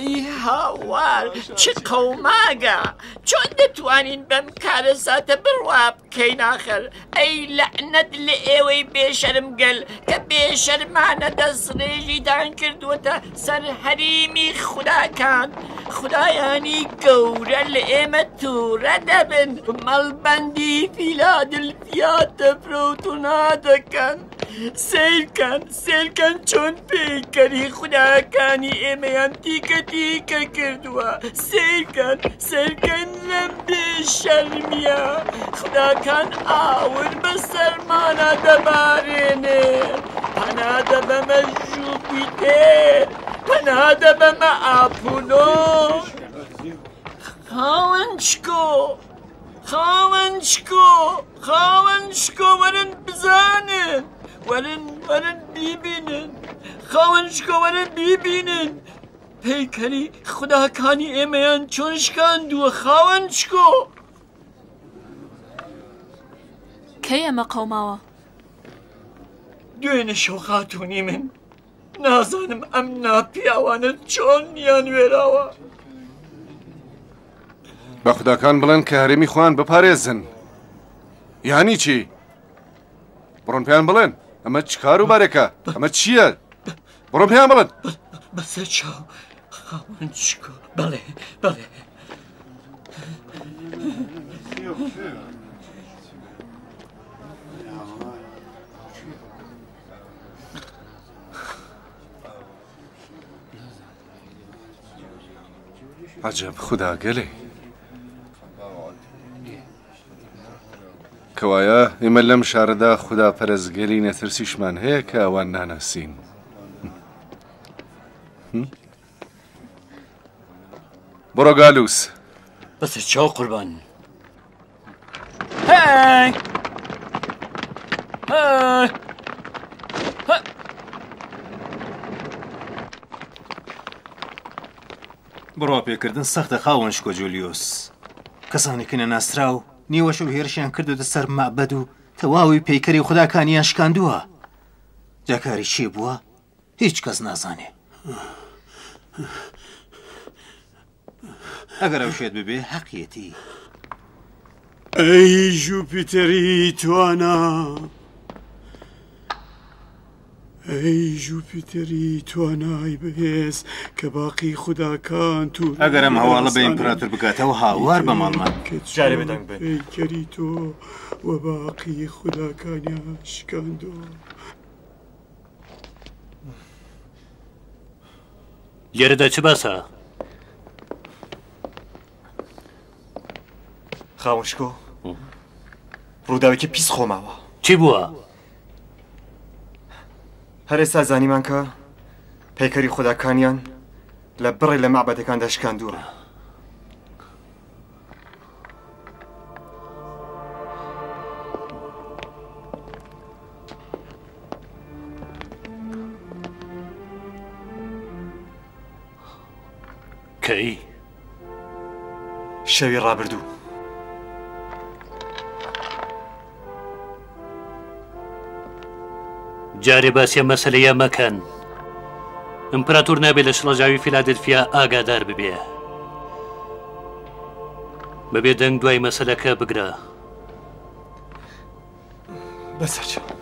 ای هاوار چه قەوماگە چۆن دەتوانین بەم کارە ساتە بڕوا بکەین ئاخر ئەی لەعنەت لە ئێوەی بێشەرم گەل کە بێشەرمانە دەستڕێژیدان کردووەتە سەر هەریمی خوداکان خدایانی گەورە لە ئێمە تووڕە دەبن مەڵبەندی فیلادلفیا دەفرۆت و نادەکەن سیرکەن چۆن پێیکەری خوداکانی ئێمەیان تیکە تیکە کردووە سیرکەن لەم بێشەرمیە خوداکان ئاور بەسەرمانە دەبارێنێ پەنادە بەمە ژوپیتێر پەنادە بەمە ئاپولۆ خاوەنشکۆ وەرن بزانن وەرن بیبینن خاوەنشکۆ وەرن بیبینن پەیکەری خوداکانی ئێمەیان چۆن شکاندووە خاوەنشکۆ کەی ئەمە قەوماوە دوێنە شەو خاتوونی من نازانم ئەم ناپیاوانە چۆن یان وێراوە بە خوداکان بڵێن کە هەرێمی خۆیان بپارێزن یانی چی؟ بڕۆن پێیان بڵێن ئەمە چ کاروبارێکە ئەمە چییە؟ بڕۆن پێیان بڵێن بەسەر چاو خاوەنشکۆ بەڵێ عجب خدا گەلێ کەوایە ئێمە لەم شارەدا خوددا پەرەزگەری نەترسیشمان هەیە کە ئەوان ناناسین بڕۆ گالووس بەسەر چاو قوربان هەی بڕوا پێکردن سەختە خاوەنشکۆ جولیۆس کەسانێکە نەناسرا و نیوەشە و هێرشیان کردوتە سەر مەعبەد و تەواوی پەیکەری خوداکانیان شکاندووە جاکاری چی بووە هیچ کەس نازانێ ئەگەر ئەو شێت ببێ حەقیەتی ئەی ژوپیتەری توانە ئەی ژوپیتەری توانای بەهێز کە باقی خوداکان تو ئەگەر ئەم هەواڵە بە ئیمپراتۆر بکاتەوە هاوار بە ماڵمان جارێ بەدەنگ بێ پەیکەری تۆ و باقی خوداکانیان شکاندووە لێرەدا چ باسە؟ خاوەنشکۆ ڕووداوێکی پیس خۆماوە چی بووە؟ هەر ئێستا زانیمان کە پەیکەری خوداکانیان لە بڕێ لە مەعبەدەکاندا شکاندووە کەی؟ شەوی ڕابردوو جارێ باسیە مەسەلەیە مەکەن ئیمپراتۆر نابێت لە شڵەژاوی فیلادلفیا ئاگادار ببێ بەبێ دەنگ دوای مەسەلەکە بگرە بەسەر چاو